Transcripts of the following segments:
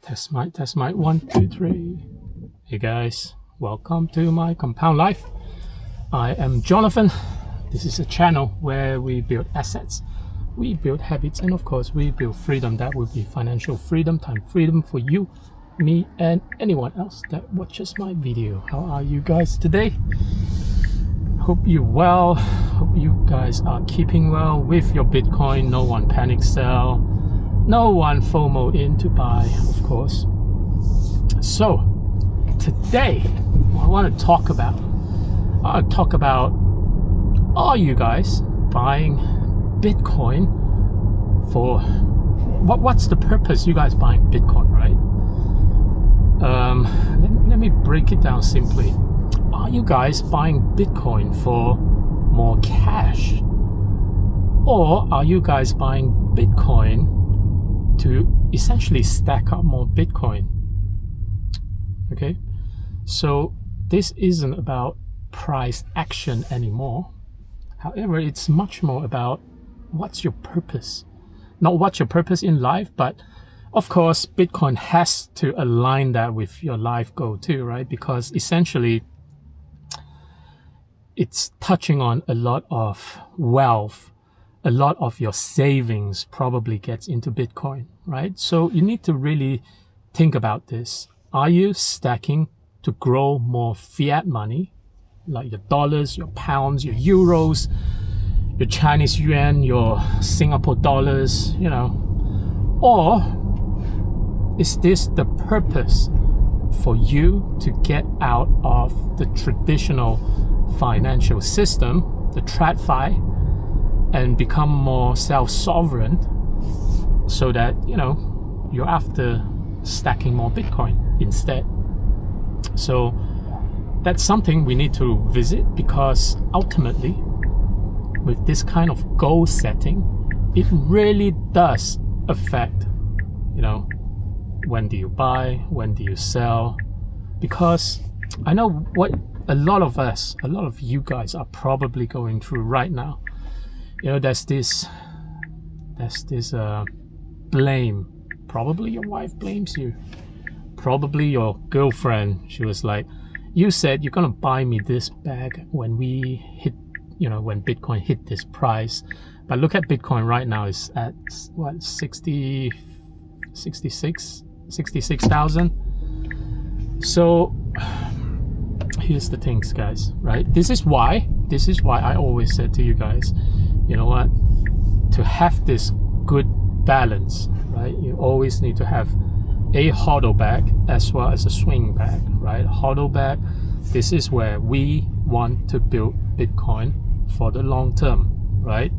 Test mic, 1, 2, 3. Hey guys, welcome to my compound life. I am Jonathan. This is a channel where we build assets, we build habits, and of course we build freedom. That would be financial freedom, time freedom for you, me, and anyone else that watches my video. How are you guys today? Hope you're well. Hope you guys are keeping well with your Bitcoin. No one panic sell, no one FOMO in to buy, of course. So today I want to talk about, are you guys buying Bitcoin for what's the purpose you guys buying Bitcoin, right? Let me break it down simply. Are you guys buying Bitcoin for more cash, or are you guys buying Bitcoin to essentially stack up more Bitcoin? Okay, so this isn't about price action anymore. However, it's much more about what's your purpose. Not what's your purpose in life, but of course Bitcoin has to align that with your life goal too, right? Because essentially it's touching on a lot of wealth. A lot of your savings probably gets into Bitcoin, right? So you need to really think about this. Are you stacking to grow more fiat money, like your dollars, your pounds, your euros, your Chinese yuan, your Singapore dollars, or is this the purpose for you to get out of the traditional financial system, the TradFi, and become more self-sovereign, so that you're after stacking more Bitcoin instead? So that's something we need to visit, because ultimately with this kind of goal setting, it really does affect when do you buy, when do you sell. Because I know what a lot of you guys are probably going through right now. There's this blame. Probably your wife blames you. Probably your girlfriend, she was like, you said you're gonna buy me this bag when we hit, when Bitcoin hit this price. But look at Bitcoin right now, is at what, 66,000. So here's the things, guys, right? This is why I always said to you guys, you know what, to have this good balance, right, you always need to have a HODL bag as well as a swing bag, right? HODL bag, this is where we want to build Bitcoin for the long term, right?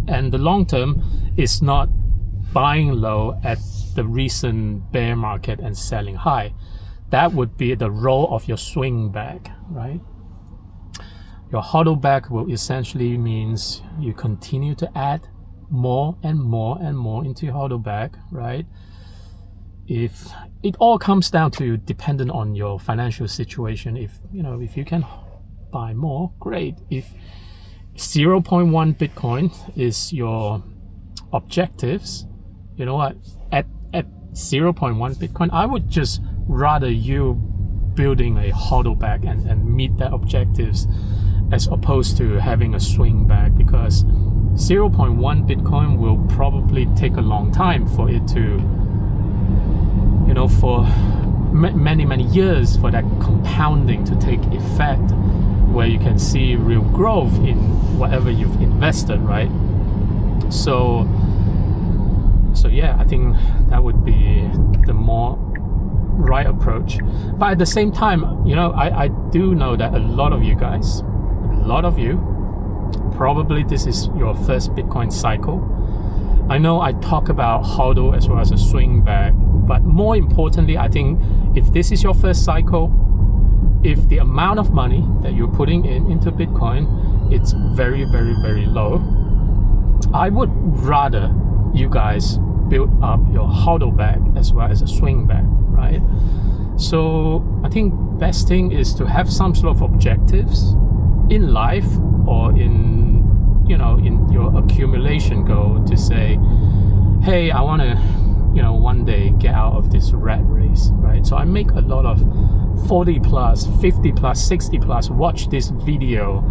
And the long term is not buying low at the recent bear market and selling high. That would be the role of your swing bag, right? Your HODL bag will essentially means you continue to add more and more and more into your HODL bag, right? If it all comes down to dependent on your financial situation, if you can buy more, great. If 0.1 Bitcoin is your objectives, you know what, at 0.1 Bitcoin, I would just rather you building a HODL bag and meet the objectives, as opposed to having a swing bag, because 0.1 Bitcoin will probably take a long time for it to, for many years for that compounding to take effect, where you can see real growth in whatever you've invested, right? So yeah, I think that would be the more right approach. But at the same time, I do know that a lot of you guys, probably this is your first Bitcoin cycle. I know I talk about HODL as well as a swing bag, but more importantly, I think if this is your first cycle, if the amount of money that you're putting into Bitcoin, it's very, very, very low, I would rather you guys build up your HODL bag as well as a swing bag, right? So I think best thing is to have some sort of objectives in life, or in your accumulation goal, to say, hey, I want to one day get out of this rat race, right? So I make a lot of 40 plus, 50 plus, 60 plus, watch this video,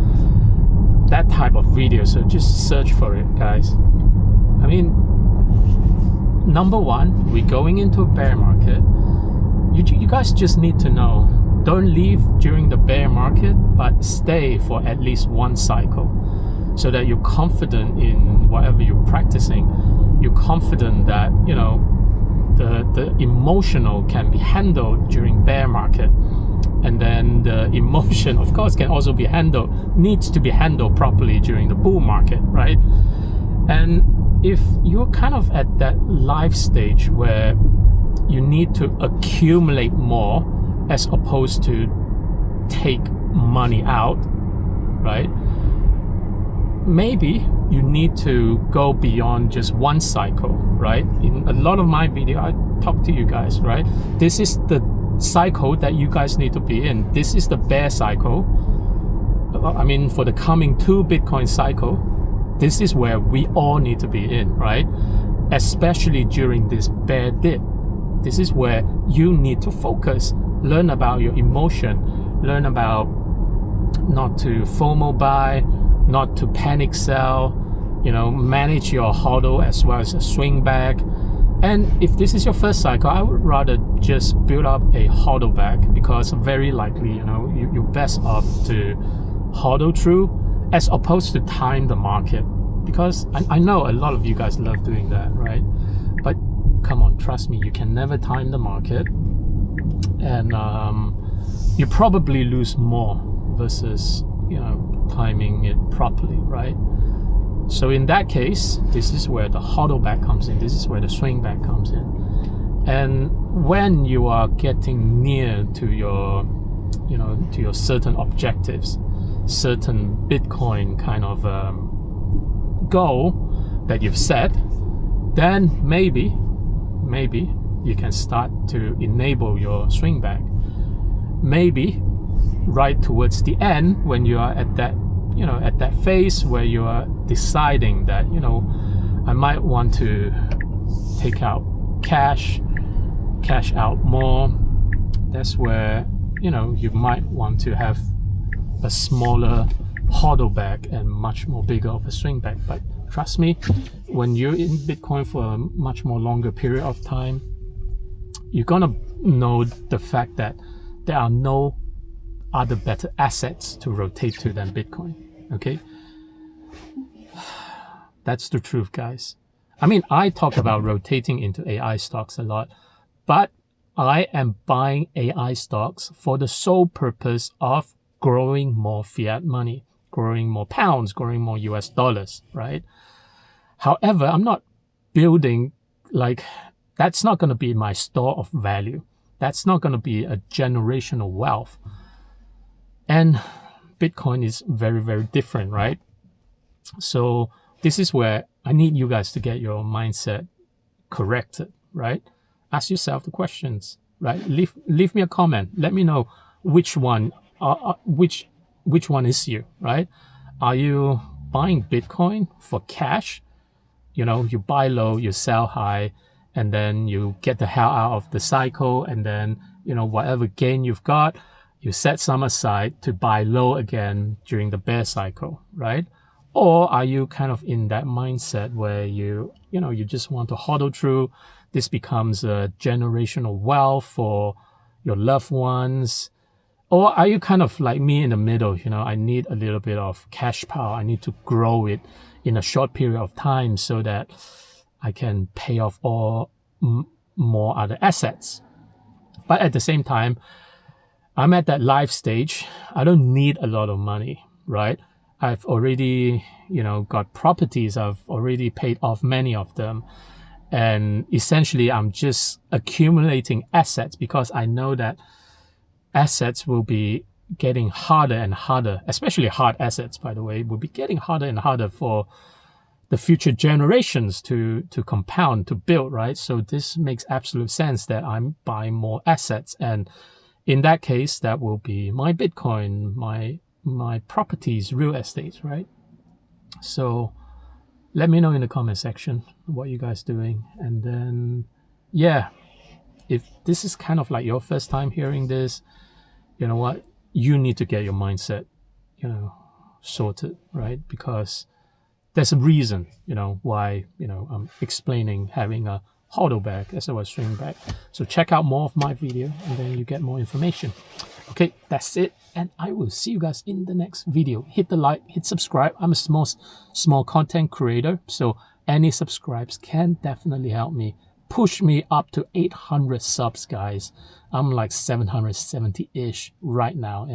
that type of video. So just search for it, guys. I mean, number one, we're going into a bear market. You guys just need to know, don't leave during the bear market, but stay for at least one cycle, so that you're confident in whatever you're practicing. You're confident that, the emotional can be handled during bear market. And then the emotion, of course, can also be needs to be handled properly during the bull market, right? And if you're kind of at that life stage where you need to accumulate more as opposed to take money out, right? Maybe you need to go beyond just one cycle, right? In a lot of my video, I talk to you guys, right? This is the cycle that you guys need to be in. This is the bear cycle. I mean, for the coming 2 Bitcoin cycle, this is where we all need to be in, right? Especially during this bear dip. This is where you need to focus, learn about your emotion, learn about not to FOMO buy, not to panic sell, manage your HODL as well as a swing back. And if this is your first cycle, I would rather just build up a HODL back, because very likely, you're best off to HODL through as opposed to time the market. Because I know a lot of you guys love doing that, right? But come on, trust me, you can never time the market. And you probably lose more versus, timing it properly, right? So in that case, this is where the HODL back comes in. This is where the swing back comes in. And when you are getting near to your, to your certain objectives, certain Bitcoin kind of goal that you've set, then maybe you can start to enable your swing back. Maybe right towards the end, when you are at that at that phase where you are deciding that, I might want to take out cash out more. That's where, you might want to have a smaller HODL back and much more bigger of a swing back. But trust me, when you're in Bitcoin for a much more longer period of time, you're gonna know the fact that there are no other better assets to rotate to than Bitcoin. Okay, that's the truth, guys. I mean, I talk about rotating into AI stocks a lot, but I am buying AI stocks for the sole purpose of growing more fiat money, growing more pounds, growing more US dollars, right? However, I'm not building, that's not going to be my store of value. That's not going to be a generational wealth. And Bitcoin is very, very different, right? So this is where I need you guys to get your mindset corrected, right? Ask yourself the questions, right? Leave me a comment. Let me know which one is you, right? Are you buying Bitcoin for cash? You buy low, you sell high, and then you get the hell out of the cycle, and then, whatever gain you've got, you set some aside to buy low again during the bear cycle, right? Or are you kind of in that mindset where you just want to HODL through? This becomes a generational wealth for your loved ones. Or are you kind of like me in the middle? I need a little bit of cash power. I need to grow it in a short period of time so that I can pay off all more other assets. But at the same time, I'm at that life stage. I don't need a lot of money, right? I've already, got properties. I've already paid off many of them. And essentially, I'm just accumulating assets because I know that assets will be getting harder and harder, especially hard assets, by the way, will be getting harder and harder for the future generations to compound, to build, right? So this makes absolute sense that I'm buying more assets. And in that case, that will be my Bitcoin, my properties, real estate, right? So let me know in the comment section what you guys doing. And then yeah, if this is kind of like your first time hearing this, you know what? You need to get your mindset, sorted, right? Because there's a reason, why, I'm explaining having a HODL back as well as swing back. So check out more of my video and then you get more information. Okay, that's it. And I will see you guys in the next video. Hit the like, hit subscribe. I'm a small content creator. So any subscribes can definitely help me. Push me up to 800 subs, guys. I'm like 770-ish right now.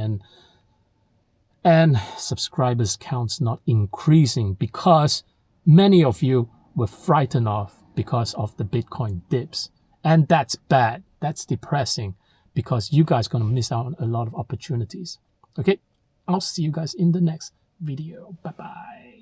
And subscribers counts not increasing because many of you were frightened off because of the Bitcoin dips. And that's bad. That's depressing because you guys are going to miss out on a lot of opportunities. Okay, I'll see you guys in the next video. Bye-bye.